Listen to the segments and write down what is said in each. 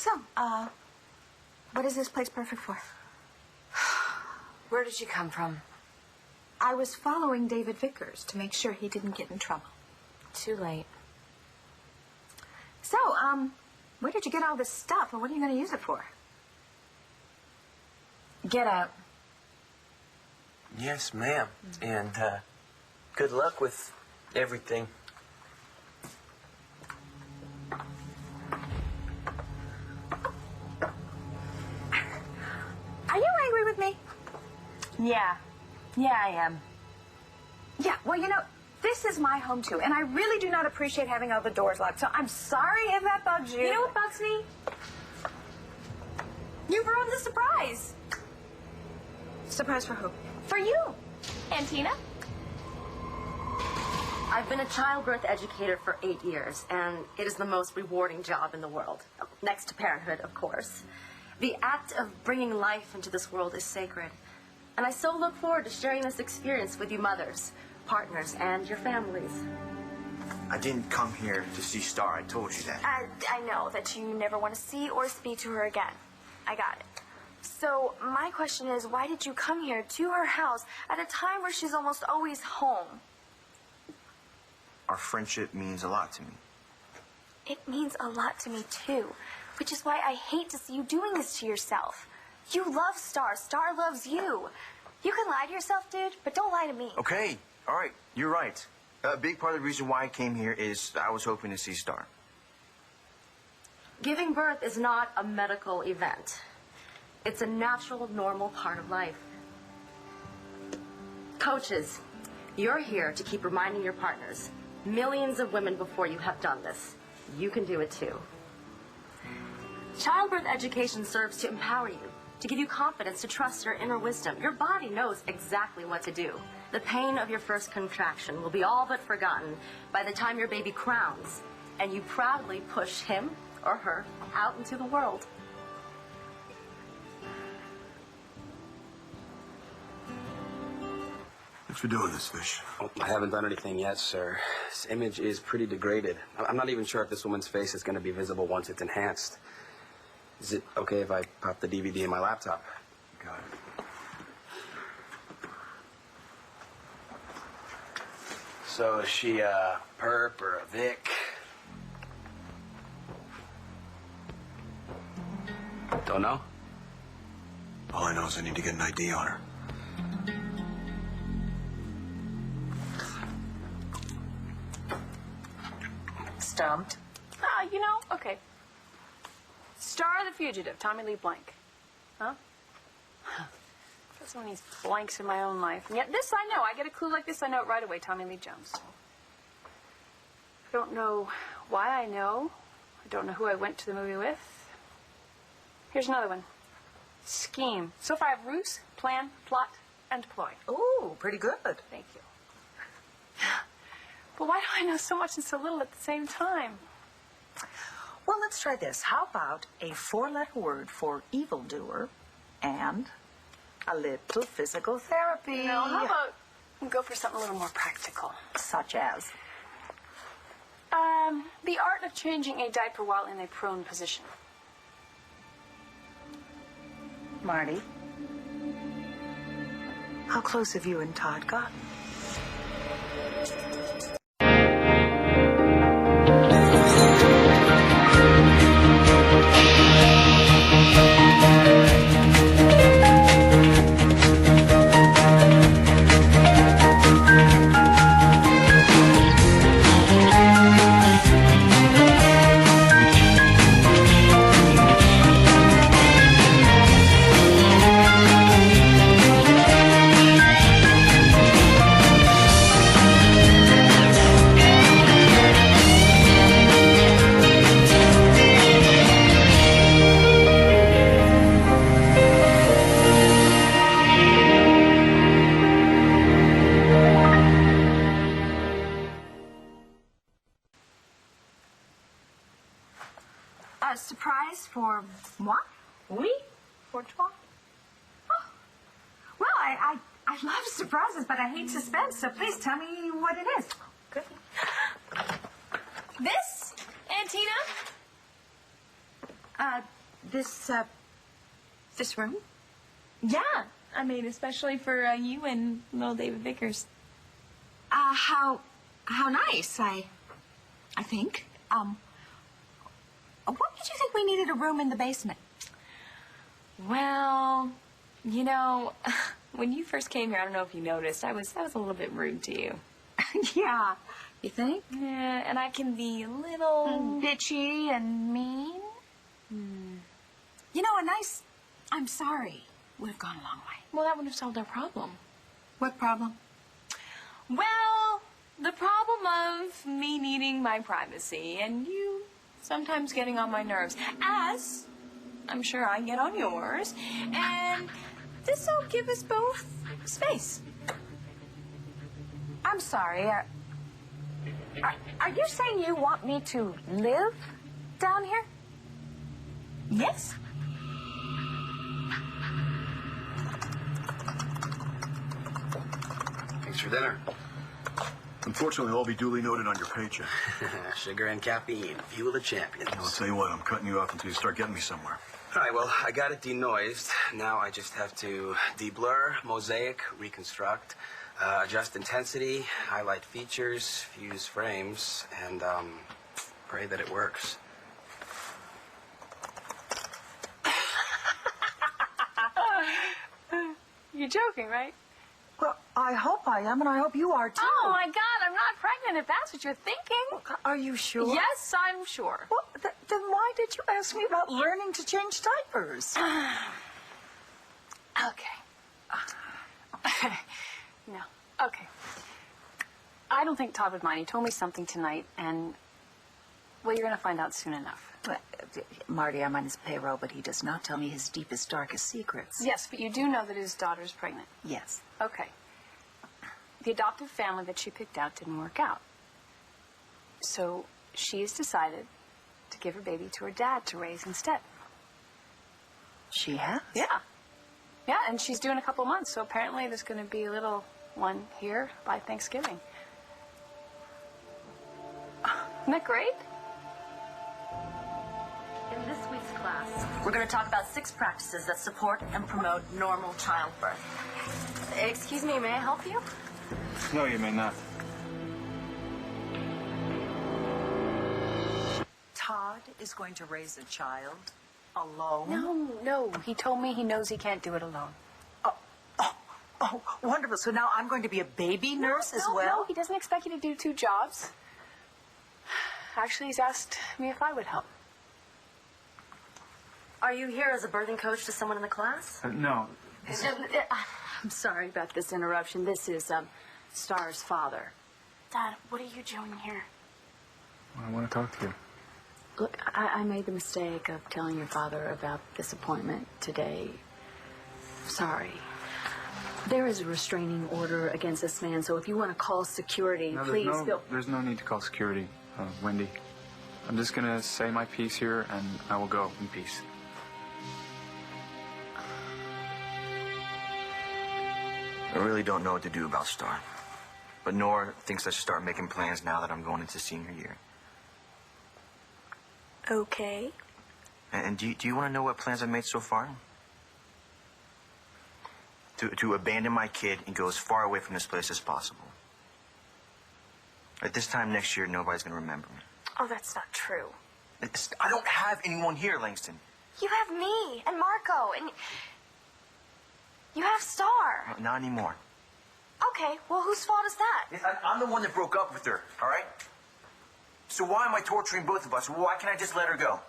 So, what is this place perfect for? Where did you come from? I was following David Vickers to make sure he didn't get in trouble. Too late. So, where did you get all this stuff, and what are you going to use it for? Get out. Yes, ma'am. And, good luck with everything. Are you angry with me? Yeah, I am. Yeah, well, you know, this is my home, too, and I really do not appreciate having all the doors locked, so I'm sorry if that bugs you. You know what bugs me? You ruined the surprise. Surprise for who? For you. And Tina? I've been a childbirth educator for 8 years, and it is the most rewarding job in the world. Next to parenthood, of course. The act of bringing life into this world is sacred. And I so look forward to sharing this experience with you mothers, partners, and your families. I didn't come here to see Star. I told you that. I know that you never want to see or speak to her again. I got it. So my question is, why did you come here to her house at a time where she's almost always home? Our friendship means a lot to me. It means a lot to me, too, which is why I hate to see you doing this to yourself. You love Star. Star loves you. You can lie to yourself, dude, but don't lie to me. Okay, all right, you're right. A big part of the reason why I came here is I was hoping to see Star. Giving birth is not a medical event. It's a natural, normal part of life. Coaches, you're here to keep reminding your partners. Millions of women before you have done this. You can do it too. Childbirth education serves to empower you, to give you confidence, to trust your inner wisdom. Your body knows exactly what to do. The pain of your first contraction will be all but forgotten by the time your baby crowns, and you proudly push him or her out into the world. Thanks for doing this, Fish. Well, I haven't done anything yet, sir. This image is pretty degraded. I'm not even sure if this woman's face is going to be visible once it's enhanced. Is it okay if I pop the DVD in my laptop? Got it. So is she a perp or a Vic? Don't know? All I know is I need to get an ID on her. Stumped. You know, okay. Star the Fugitive, Tommy Lee Blank. Huh? That's one of these blanks in my own life. And yet this I know. I get a clue like this, I know it right away. Tommy Lee Jones. I don't know why I know. I don't know who I went to the movie with. Here's another one. Scheme. So far I have ruse, plan, plot, and ploy. Ooh, pretty good. Thank you. But why do I know so much and so little at the same time? Well, let's try this. How about a 4-letter word for evildoer and a little physical therapy? No, how about we go for something a little more practical? Such as? The art of changing a diaper while in a prone position. Marty, how close have you and Todd gotten? A surprise for moi? Oui? For toi? Oh. Well, I love surprises, but I hate suspense, so please tell me what it is. Good. This, Aunt Tina? This room? Yeah. I mean, especially for you and little David Vickers. How nice, I think. What made you think we needed a room in the basement? Well, you know, when you first came here, I don't know if you noticed, I was a little bit rude to you. Yeah. You think? Yeah, and I can be a little bitchy and mean? You know, a nice "I'm sorry" would have gone a long way. Well, that would have solved our problem. What problem? Well, the problem of me needing my privacy and you sometimes getting on my nerves, as I'm sure I get on yours, and this'll give us both space. I'm sorry. Are you saying you want me to live down here? Yes. Thanks for dinner. Unfortunately, I'll be duly noted on your paycheck. Sugar and caffeine, fuel of champions. I'll tell you what, I'm cutting you off until you start getting me somewhere. All right, well, I got it denoised. Now I just have to deblur, mosaic, reconstruct, adjust intensity, highlight features, fuse frames, and pray that it works. You're joking, right? Well, I hope I am, and I hope you are, too. Oh, my God, I'm not pregnant if that's what you're thinking. Are you sure? Yes, I'm sure. Well, then why did you ask me about learning to change diapers? Okay. No. Okay. I don't think Todd would mind. He told me something tonight, and, well, you're going to find out soon enough. Marty, I'm on his payroll, but he does not tell me his deepest, darkest secrets. Yes, but you do know that his daughter's pregnant. Yes. Okay. The adoptive family that she picked out didn't work out. So she's decided to give her baby to her dad to raise instead. She has? Yeah. Yeah, and she's due in a couple months, so apparently there's going to be a little one here by Thanksgiving. Isn't that great? In this week's class, we're going to talk about 6 practices that support and promote normal childbirth. Excuse me, may I help you? No, you may not. Todd is going to raise a child alone? No. He told me he knows he can't do it alone. Oh, wonderful. So now I'm going to be a baby nurse as well? No, he doesn't expect you to do 2 jobs. Actually, he's asked me if I would help. Are you here as a birthing coach to someone in the class? No. I'm sorry about this interruption. This is Star's father. Dad, what are you doing here? I want to talk to you. Look, I made the mistake of telling your father about this appointment today. Sorry. There is a restraining order against this man, so if you want to call security, please go. There's no need to call security, Wendy. I'm just going to say my piece here, and I will go in peace. I really don't know what to do about Star. But Nora thinks I should start making plans now that I'm going into senior year. Okay. And do you want to know what plans I've made so far? To abandon my kid and go as far away from this place as possible. At this time next year, nobody's going to remember me. Oh, that's not true. I don't have anyone here, Langston. You have me and Marco, and you have Star. Not anymore. Okay, well, whose fault is that? I'm the one that broke up with her, all right? So why am I torturing both of us? Why can't I just let her go?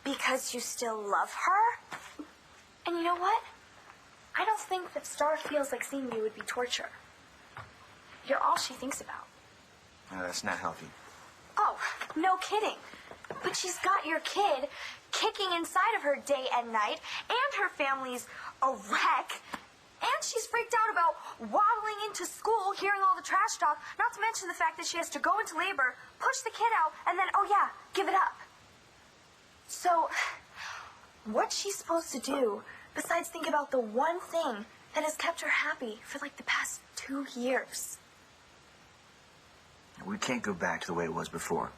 Because you still love her? And you know what? I don't think that Star feels like seeing you would be torture. You're all she thinks about. No, that's not healthy. Oh, no kidding. But she's got your kid kicking inside of her day and night, and her family's a wreck, and she's freaked out about waddling into school, hearing all the trash talk, not to mention the fact that she has to go into labor, push the kid out, and then, oh yeah, give it up. So, what's she supposed to do besides think about the one thing that has kept her happy for like the past 2 years? We can't go back to the way it was before.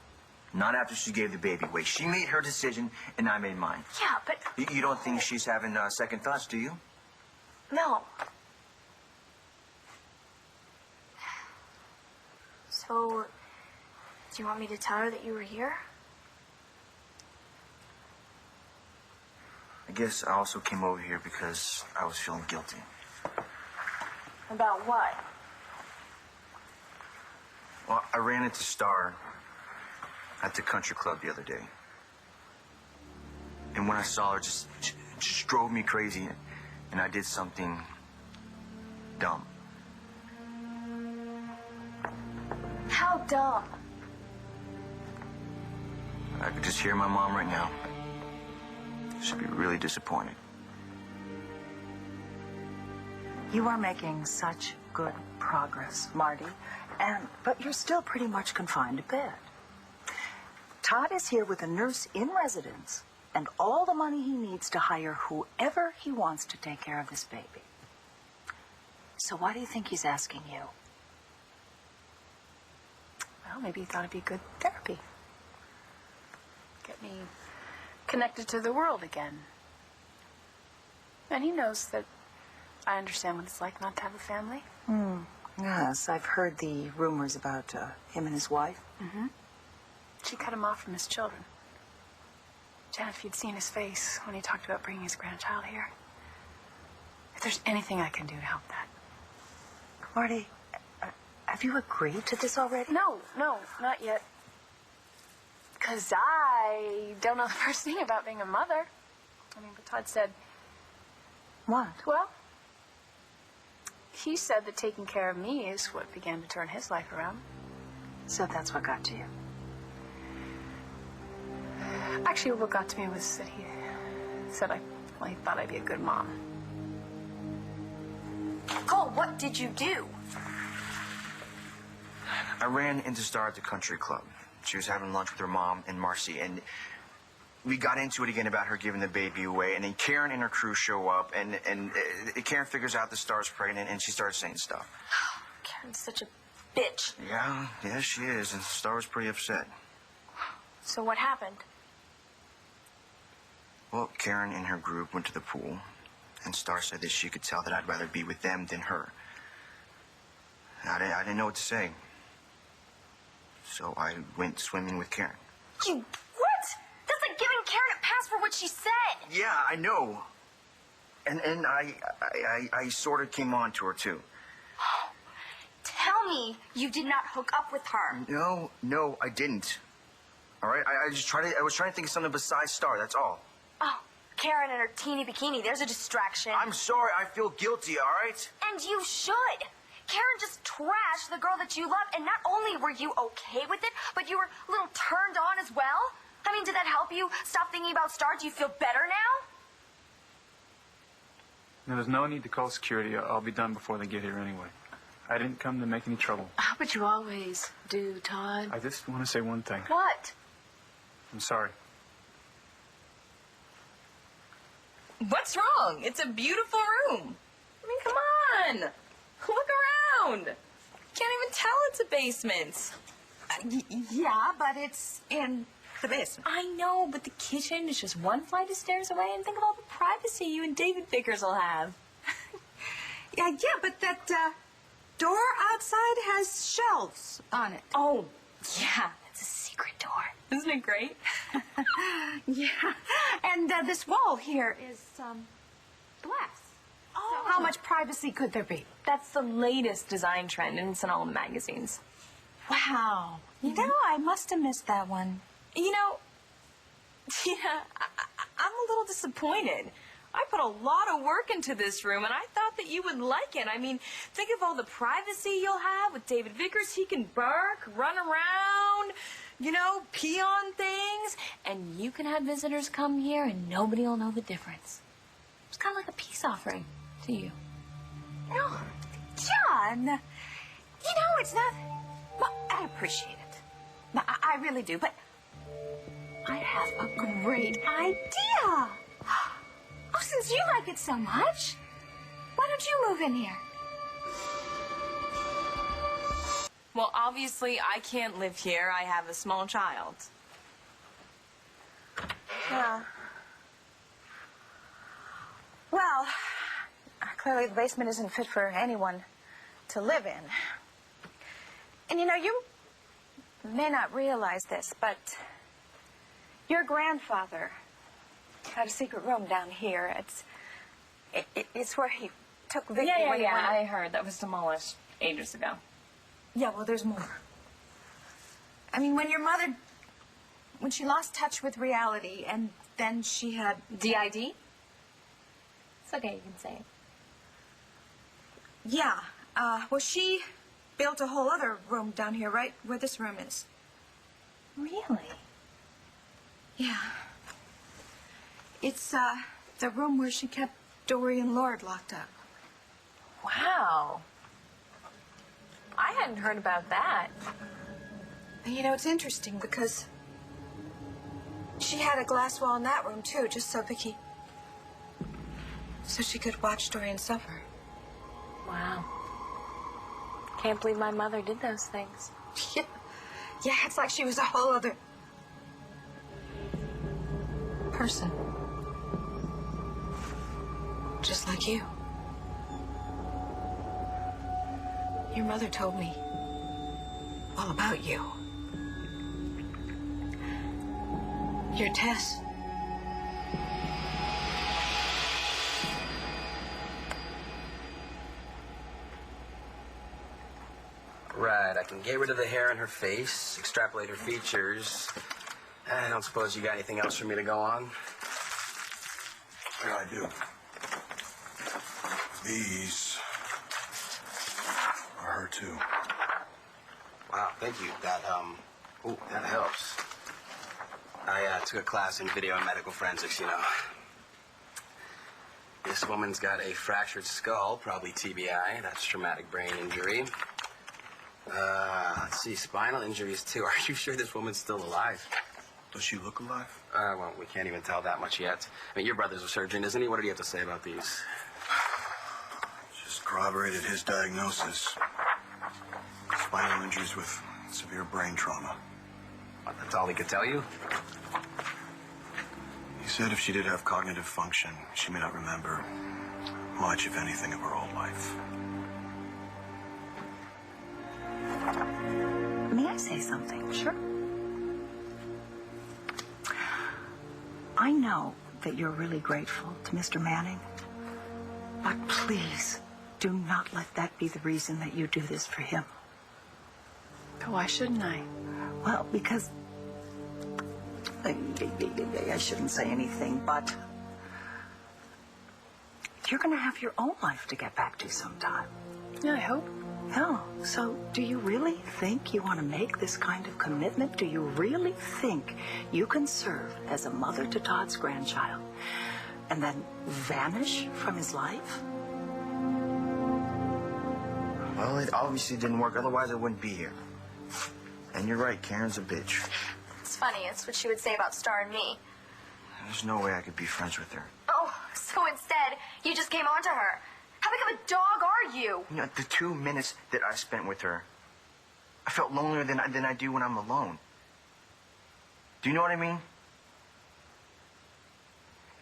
Not after she gave the baby away. She made her decision, and I made mine. Yeah, but... You don't think she's having second thoughts, do you? No. So, do you want me to tell her that you were here? I guess I also came over here because I was feeling guilty. About what? Well, I ran into Star at the country club the other day. And when I saw her, just drove me crazy. And I did something dumb. How dumb? I could just hear my mom right now. She'd be really disappointed. You are making such good progress, Marty, but you're still pretty much confined to bed. Todd is here with a nurse in residence and all the money he needs to hire whoever he wants to take care of this baby. So why do you think he's asking you? Well, maybe he thought it'd be good therapy. Get me connected to the world again. And he knows that I understand what it's like not to have a family. Yes, I've heard the rumors about him and his wife. Mm-hmm. She cut him off from his children. Janet, if you'd seen his face when he talked about bringing his grandchild here. If there's anything I can do to help that. Marty, have you agreed to this already? No, not yet. Because I don't know the first thing about being a mother. I mean, but Todd said... What? Well, he said that taking care of me is what began to turn his life around. So that's what got to you? Actually, what got to me was that he said he thought I'd be a good mom. Cole, what did you do? I ran into Star at the country club. She was having lunch with her mom and Marcy, and we got into it again about her giving the baby away, and then Karen and her crew show up, and Karen figures out that Star's pregnant, and she starts saying stuff. Karen's such a bitch. Yeah, she is, and Star was pretty upset. So what happened? Well, Karen and her group went to the pool, and Star said that she could tell that I'd rather be with them than her. I didn't know what to say. So I went swimming with Karen. You what? That's like giving Karen a pass for what she said. Yeah, I know. And I sort of came on to her, too. Tell me you did not hook up with her. No, I didn't. All right? I was trying to think of something besides Star, that's all. Oh, Karen and her teeny bikini. There's a distraction. I'm sorry. I feel guilty, all right? And you should. Karen just trashed the girl that you love, and not only were you okay with it, but you were a little turned on as well. I mean, did that help you stop thinking about Star? Do you feel better now? No, there's no need to call security. I'll be done before they get here anyway. I didn't come to make any trouble. But you always do, Todd. I just want to say one thing. What? I'm sorry. What's wrong? It's a beautiful room. I mean, come on. Look around. Can't even tell it's a basement. Yeah, but it's in the basement. I know, but the kitchen is just one flight of stairs away, and think of all the privacy you and David Vickers will have. Yeah, but that door outside has shelves on it. Oh, yeah, it's a secret door. Isn't it great? Yeah, and this wall here is glass. Oh. So how much privacy could there be? That's the latest design trend, and it's in all the magazines. Wow. You know, I must have missed that one. You know, yeah, I'm a little disappointed. I put a lot of work into this room, and I thought that you would like it. I mean, think of all the privacy you'll have with David Vickers. He can bark, run around, you know, pee on things, and you can have visitors come here, and nobody will know the difference. It's kind of like a peace offering to you. No, John, you know, it's not... Well, I appreciate it. No, I really do, but I have a great idea. Oh, since you like it so much, why don't you move in here? Well, obviously, I can't live here. I have a small child. Yeah. Well, clearly the basement isn't fit for anyone to live in. And you know, you may not realize this, but your grandfather had a secret room down here. It's where he took Vicky when he went... I heard that was demolished ages ago. Yeah, well, there's more. I mean, when your mother... When she lost touch with reality, and then she had... DID? It's okay, you can say it. Yeah. Well, she built a whole other room down here, right where this room is. Really? Yeah. It's, the room where she kept Dory and Lord locked up. Wow. I hadn't heard about that. And you know, it's interesting because she had a glass wall in that room, too, just so Vicky... So she could watch Dory and suffer. Wow. Can't believe my mother did those things. Yeah. Yeah, it's like she was a whole other... person. Just like you. Your mother told me all about you. You're Tess. Right, I can get rid of the hair on her face, extrapolate her features. I don't suppose you got anything else for me to go on? Yeah, I do. These are her too. Wow, thank you. That helps. I took a class in video and medical forensics, you know. This woman's got a fractured skull, probably TBI. That's traumatic brain injury. Let's see, spinal injuries, too. Are you sure this woman's still alive? Does she look alive? Well, we can't even tell that much yet. I mean, your brother's a surgeon, isn't he? What did he have to say about these? Just corroborated his diagnosis. Spinal injuries with severe brain trauma. What, that's all he could tell you? He said if she did have cognitive function, she may not remember much, if anything, of her whole life. May I say something? Sure. I know that you're really grateful to Mr. Manning, but please do not let that be the reason that you do this for him. But why shouldn't I? Well, because... I shouldn't say anything, but... you're going to have your own life to get back to sometime. Yeah, I hope. No. So, do you really think you want to make this kind of commitment? Do you really think you can serve as a mother to Todd's grandchild and then vanish from his life? Well, it obviously didn't work. Otherwise, I wouldn't be here. And you're right, Karen's a bitch. It's funny. It's what she would say about Star and me. There's no way I could be friends with her. Oh, so instead, you just came on to her. How big of a dog are you? You know, the 2 minutes that I spent with her, I felt lonelier than I do when I'm alone. Do you know what I mean?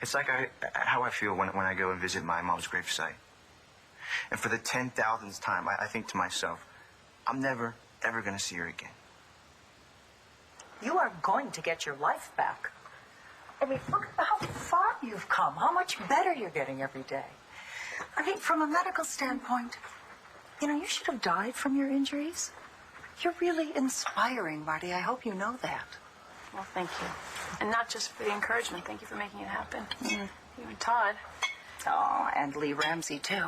It's like how I feel when I go and visit my mom's gravesite. And for the 10,000th time, I think to myself, I'm never, ever going to see her again. You are going to get your life back. I mean, look at how far you've come, how much better you're getting every day. I mean, from a medical standpoint, you know, you should have died from your injuries. You're really inspiring, Marty. I hope you know that. Well, thank you. And not just for the encouragement. Thank you for making it happen. You and Todd. Oh, and Lee Ramsey, too.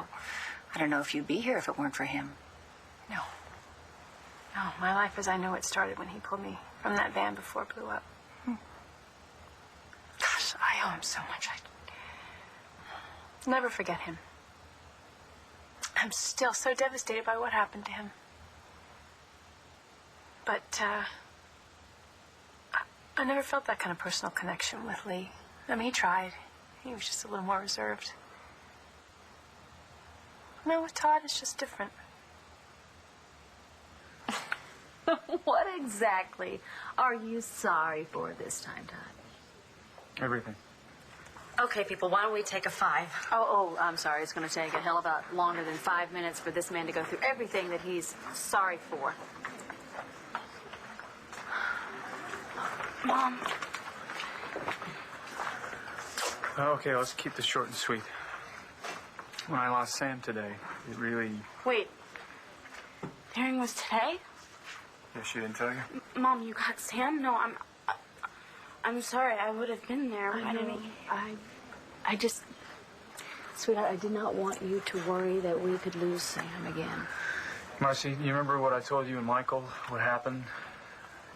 I don't know if you'd be here if it weren't for him. No. No, my life as I know it started when he pulled me from that van before it blew up. Gosh, I owe him so much. I'll never forget him. I'm still so devastated by what happened to him. But, I never felt that kind of personal connection with Lee. I mean, he tried. He was just a little more reserved. No, with Todd, it's just different. What exactly are you sorry for this time, Todd? Everything. Okay, people, why don't we take a 5? Oh, I'm sorry. It's going to take a hell of a lot longer than 5 minutes for this man to go through everything that he's sorry for. Mom. Okay, let's keep this short and sweet. When I lost Sam today, it really... Wait. The hearing was today? Yeah, she didn't tell you? Mom, you got Sam? No, I'm sorry. I would have been there. I just... Sweetheart, I did not want you to worry that we could lose Sam again. Marcy, you remember what I told you and Michael would happen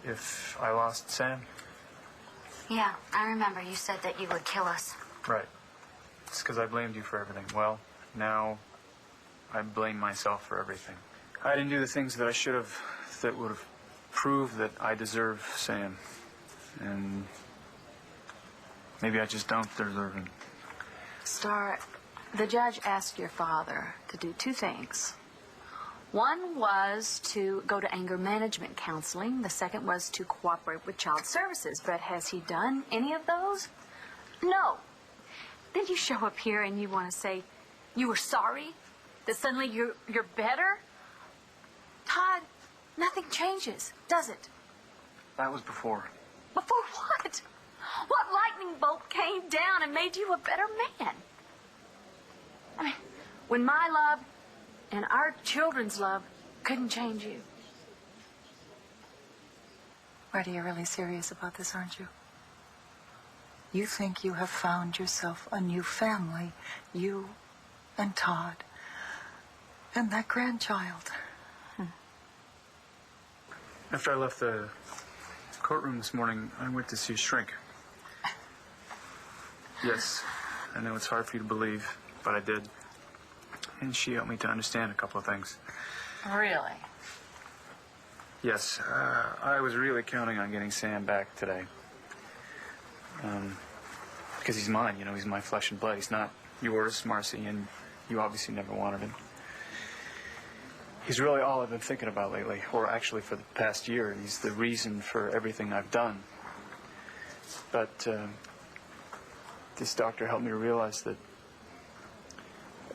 if I lost Sam? Yeah, I remember. You said that you would kill us. Right. It's because I blamed you for everything. Well, now I blame myself for everything. I didn't do the things that I should have that would have proved that I deserve Sam. And maybe I just don't deserve him. Star, the judge asked your father to do 2 things. One was to go to anger management counseling. The second was to cooperate with child services. But has he done any of those? No. Then you show up here and you want to say you were sorry? That suddenly you're better? Todd, nothing changes, does it? That was before. Before what? What lightning bolt came down and made you a better man? I mean, when my love and our children's love couldn't change you. Marty, you're really serious about this, aren't you? You think you have found yourself a new family, you and Todd and that grandchild. After I left the courtroom this morning, I went to see a shrink. Yes, I know it's hard for you to believe, but I did. And she helped me to understand a couple of things. Really? Yes, I was really counting on getting Sam back today. Because he's mine, you know, he's my flesh and blood. He's not yours, Marcy, and you obviously never wanted him. He's really all I've been thinking about lately, or actually for the past year. He's the reason for everything I've done. But this doctor helped me to realize that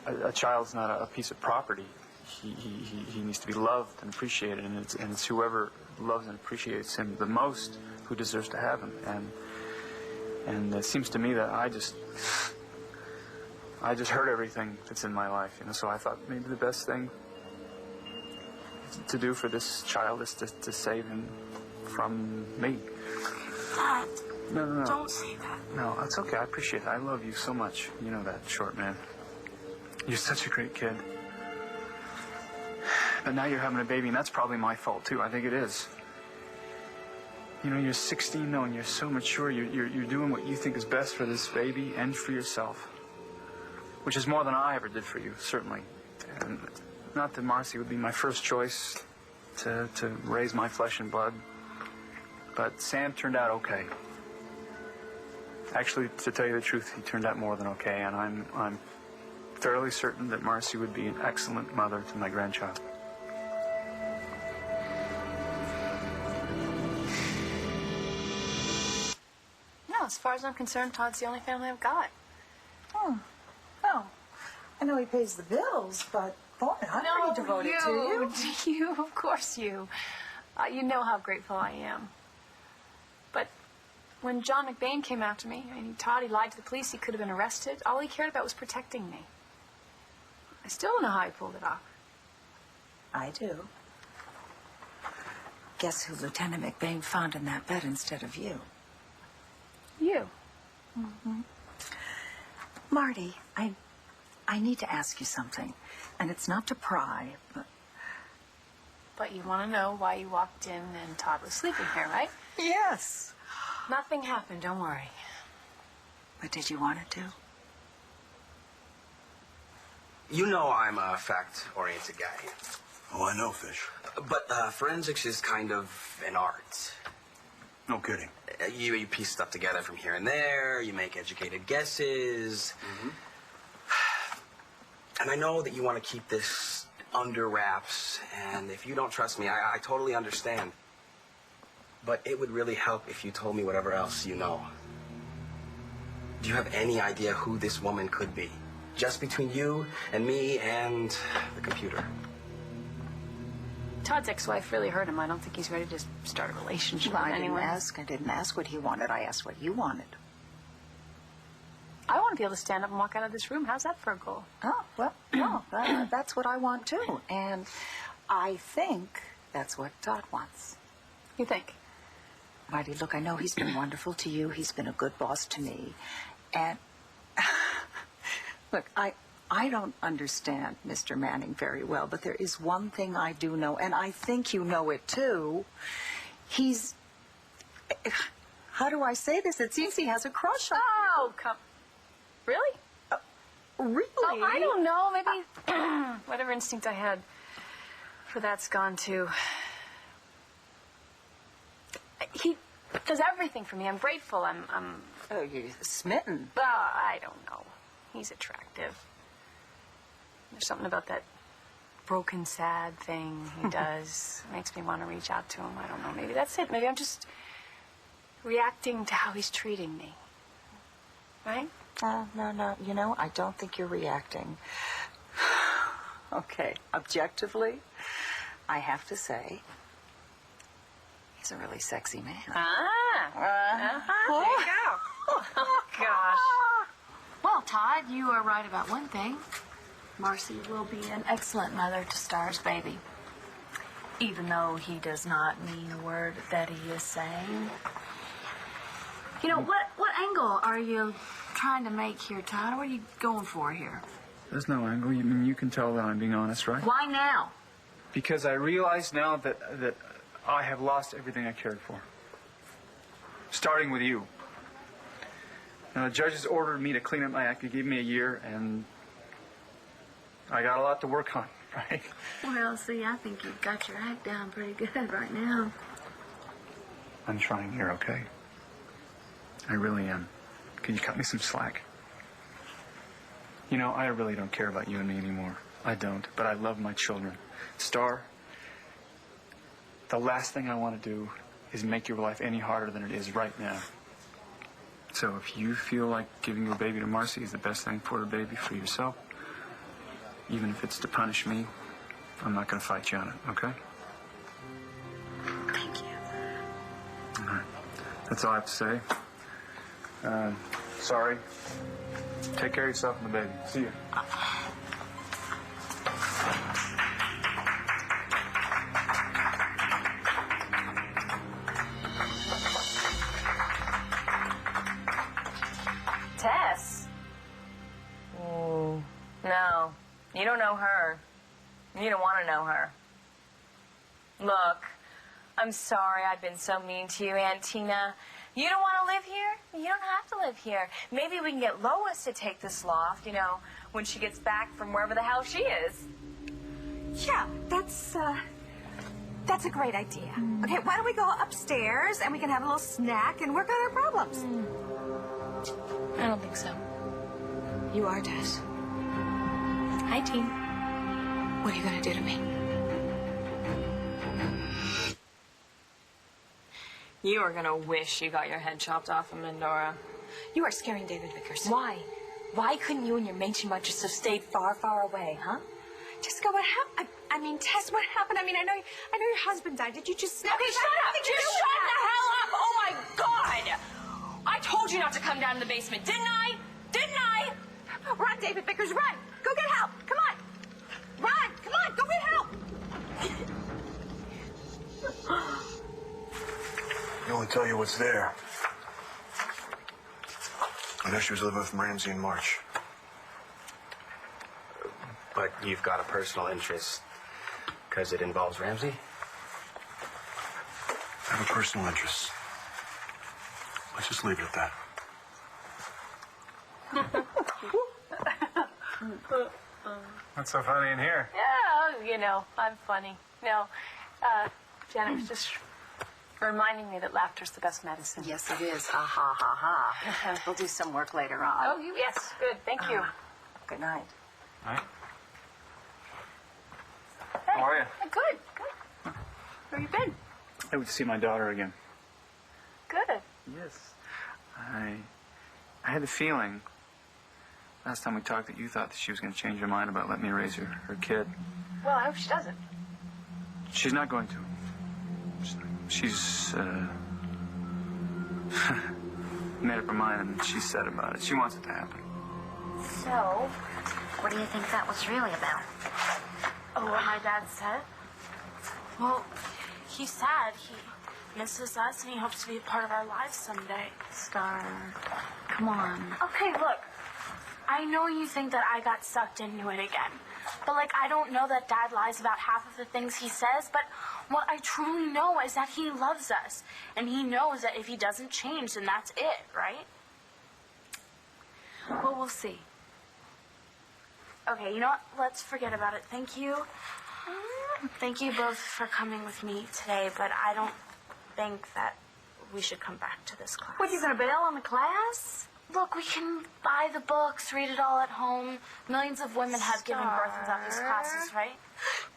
a child's not a piece of property. He needs to be loved and appreciated, and it's whoever loves and appreciates him the most who deserves to have him. And it seems to me that I just hurt everything that's in my life, you know. So I thought maybe the best thing to do for this child is to save him from me. Dad, No. don't say that. No, it's okay. I appreciate it. I love you so much. You know that, short man. You're such a great kid. But now you're having a baby, and that's probably my fault, too. I think it is. You know, you're 16 now, and you're so mature. You're doing what you think is best for this baby and for yourself. Which is more than I ever did for you, certainly. And not that Marcy would be my first choice to raise my flesh and blood. But Sam turned out okay. Actually, to tell you the truth, he turned out more than okay, and I'm fairly certain that Marcy would be an excellent mother to my grandchild. No, as far as I'm concerned, Todd's the only family I've got. Oh, no. I know he pays the bills, but boy, I'm pretty devoted to you. You, of course you. You know how grateful I am. But when John McBain came after me, Todd, he lied to the police, he could have been arrested. All he cared about was protecting me. I still don't know how he pulled it off. I do. Guess who Lieutenant McBain found in that bed instead of you? You. Mm-hmm. Marty, I need to ask you something, and it's not to pry, but... But you want to know why you walked in and Todd was sleeping here, right? Yes. Nothing happened, don't worry. But did you want it to? You know I'm a fact-oriented guy. Oh, I know, Fish. But forensics is kind of an art. No kidding. You piece stuff together from here and there, you make educated guesses. Mm-hmm. And I know that you want to keep this under wraps, and if you don't trust me, I totally understand. But it would really help if you told me whatever else you know. Do you have any idea who this woman could be? Just between you and me and the computer. Todd's ex-wife really hurt him. I don't think he's ready to start a relationship Well, with I anyone. didn't ask what he wanted. I asked what you wanted. I want to be able to stand up and walk out of this room. How's that for a goal? Oh, well, no, that's what I want too. And I think that's what Todd wants. You think? Marty, look, I know he's been wonderful to you. He's been a good boss to me. And look, I don't understand Mr. Manning very well, but there is one thing I do know, and I think you know it too. He's, how do I say this? It seems he has a crush on you. Oh, come. Really? Really? Oh, I don't know. Maybe whatever instinct I had for that's gone too. He does everything for me. I'm grateful. I'm Oh, you're smitten. well, I don't know. He's attractive. There's something about that broken, sad thing he does. Makes me want to reach out to him. I don't know. Maybe that's it. Maybe I'm just reacting to how he's treating me. Right? No. You know, I don't think you're reacting. Okay, objectively, I have to say, he's a really sexy man. There you go. Oh, gosh. Well, Todd, you are right about one thing. Marcy will be an excellent mother to Star's baby. Even though he does not mean a word that he is saying. You know, what angle are you trying to make here, Todd? What are you going for here? There's no angle. You can tell that I'm being honest, right? Why now? Because I realize now that I have lost everything I cared for. Starting with you. Now, the judges ordered me to clean up my act. They gave me a year, and I got a lot to work on, right? Well, see, I think you've got your act down pretty good right now. I'm trying here, okay? I really am. Can you cut me some slack? You know, I really don't care about you and me anymore. I don't, but I love my children. Star, the last thing I want to do is make your life any harder than it is right now. So if you feel like giving your baby to Marcy is the best thing for the baby, for yourself, even if it's to punish me, I'm not going to fight you on it, okay? Thank you. All right. That's all I have to say. Sorry. Take care of yourself and the baby. See you. Tess? No. You don't know her. You don't want to know her. Look, I'm sorry I've been so mean to you, Aunt Tina. You don't want to live here? You don't have to live here. Maybe we can get Lois to take this loft, you know, when she gets back from wherever the hell she is. Yeah, that's a great idea. Okay, why don't we go upstairs and we can have a little snack and work on our problems? I don't think so. You are, Tess. Hi, Teen. What are you going to do to me? You are gonna wish you got your head chopped off in Mendora. You are scaring David Vickers. Why? Why couldn't you and your mangy munches have stayed far, far away, huh? Jessica, what happened? I mean, Tess, what happened? I mean, I know your husband died. Did you just... Okay, shut up! Just shut the hell up! Oh, my God! I told you not to come down to the basement, didn't I? Didn't I? Run, David Vickers, run! Go get help! Come on! Run! Come on, go get help! I only tell you what's there. I know she was living with Ramsey in March. But you've got a personal interest because it involves Ramsey? I have a personal interest. Let's just leave it at that. What's so funny in here? Yeah, you know, I'm funny. No, Janet was just reminding me that laughter's the best medicine. Yes, it is. Ha, ha, ha, ha. We'll do some work later on. Oh, yes, good. Thank you. Good night. All right. Hey, How are you? Good. Where you been? I went to see my daughter again. Good. Yes. I I had the feeling last time we talked that you thought that she was going to change her mind about letting me raise her kid. Well, I hope she doesn't. She's not going to. She's made up her mind, and she's sad about it. She wants it to happen. So, what do you think that was really about? Oh, what my dad said? Well, he's sad. He misses us, and he hopes to be a part of our lives someday. Star, come on. Okay, look. I know you think that I got sucked into it again. But, like, I don't know that Dad lies about half of the things he says, but what I truly know is that he loves us. And he knows that if he doesn't change, then that's it, right? Well, we'll see. Okay, you know what? Let's forget about it. Thank you. Thank you both for coming with me today, but I don't think that we should come back to this class. What, you gonna bail on the class? Look, we can buy the books, read it all at home. Millions of women have given birth without these classes, right?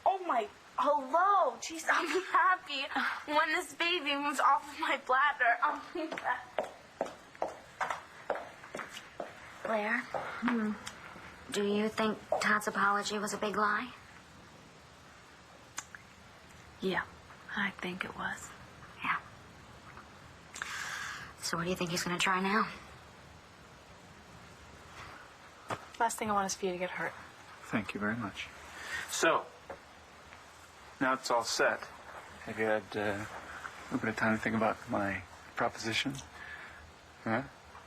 Oh my, hello. Jeez, I'll be happy when this baby moves off of my bladder. I'll be back. Blair, do you think Todd's apology was a big lie? Yeah, I think it was. Yeah. So what do you think he's going to try now? Last thing I want is for you to get hurt. Thank you very much. So, now it's all set. Have you had a bit of time to think about my proposition? Huh?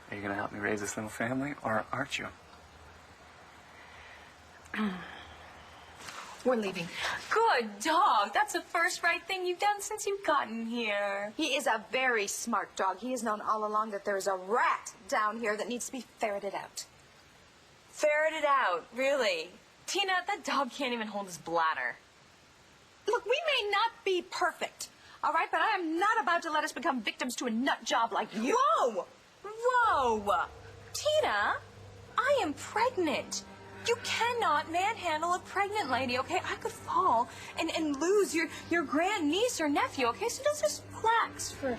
Are you going to help me raise this little family, or aren't you? We're leaving. Good dog. That's the first right thing you've done since you've gotten here. He is a very smart dog. He has known all along that there's a rat down here that needs to be ferreted out. Ferreted out, really. Tina, that dog can't even hold his bladder. Look, we may not be perfect, all right? But I am not about to let us become victims to a nut job like you. Whoa! Whoa! Tina, I am pregnant. You cannot manhandle a pregnant lady, okay? I could fall and lose your grandniece or nephew, okay? So just relax for...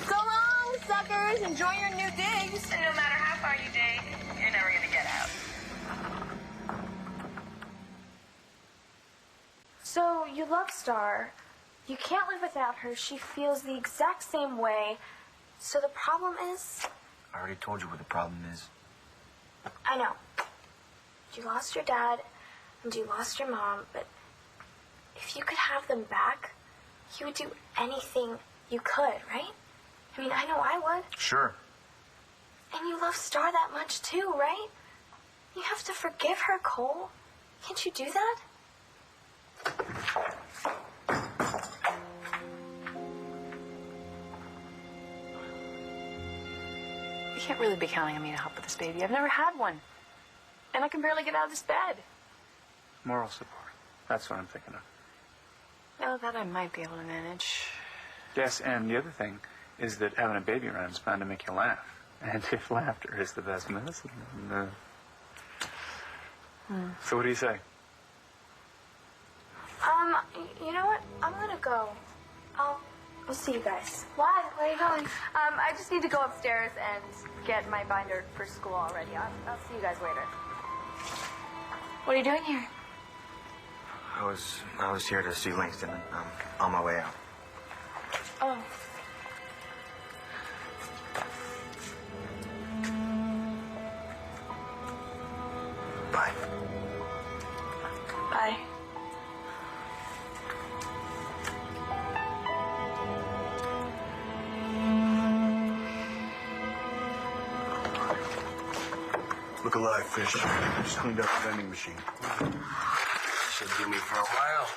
So long, suckers. Enjoy your new digs. And no matter how far you dig, you're never gonna get out. So, you love Star. You can't live without her. She feels the exact same way. So the problem is... I already told you what the problem is. I know. You lost your dad, and you lost your mom, but if you could have them back, you would do anything you could, right? I mean, I know I would. Sure. And you love Star that much too, right? You have to forgive her, Cole. Can't you do that? You can't really be counting on me to help with this baby. I've never had one. And I can barely get out of this bed. Moral support. That's what I'm thinking of. Oh, that I might be able to manage. Yes, and the other thing is that having a baby around is bound to make you laugh. And if laughter is the best medicine, then, So what do you say? You know what? I'm gonna go. We'll see you guys. Why? Where are you going? I just need to go upstairs and get my binder for school already. I'll see you guys later. What are you doing here? I was here to see Langston, and I'm on my way out. Oh. Bye. Bye. Look alive, fish. Just cleaned up the vending machine. Should do me for a while.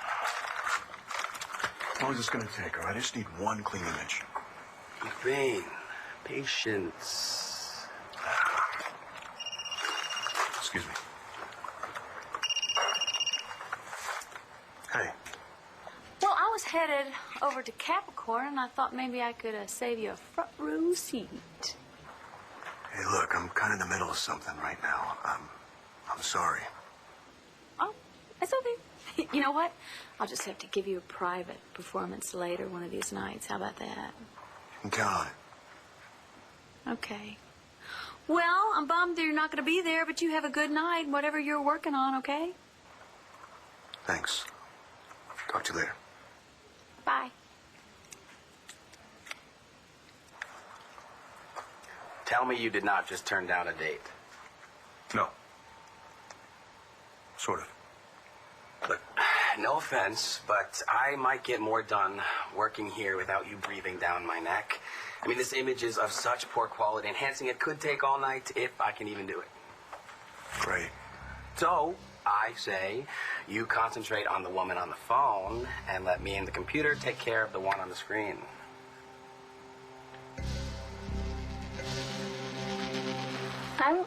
How long is this going to take, all right? I just need one clean image. Big Bane. Patience. Excuse me. Hey. Well, I was headed over to Capricorn, and I thought maybe I could save you a front row seat. Hey, look, I'm kind of in the middle of something right now. I'm sorry. Oh, it's okay. You know what? I'll just have to give you a private performance later one of these nights. How about that? You can count on it. Okay. Well, I'm bummed that you're not going to be there, but you have a good night, whatever you're working on, okay? Thanks. Talk to you later. Bye. Tell me you did not just turn down a date. No. Sort of. Look, no offense, but I might get more done working here without you breathing down my neck. I mean, this image is of such poor quality. Enhancing it could take all night if I can even do it. Great. So, I say, you concentrate on the woman on the phone and let me and the computer take care of the one on the screen. I'm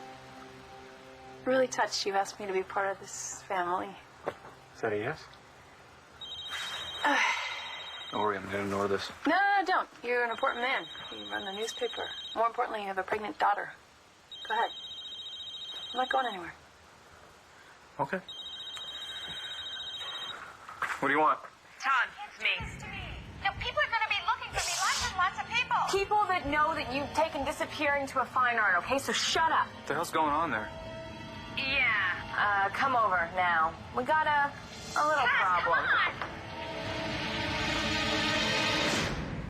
really touched you asked me to be part of this family. Is that a yes? Don't worry, I'm going to ignore this. No, don't. You're an important man. You run the newspaper. More importantly, you have a pregnant daughter. Go ahead. I'm not going anywhere. Okay. What do you want? Todd, it's me. Now, people are going to be looking for me. Lots and lots of people. People that know that you've taken disappearing to a fine art, okay? So shut up. What the hell's going on there? Yeah. Come over now. We got a little Tess, problem. come on.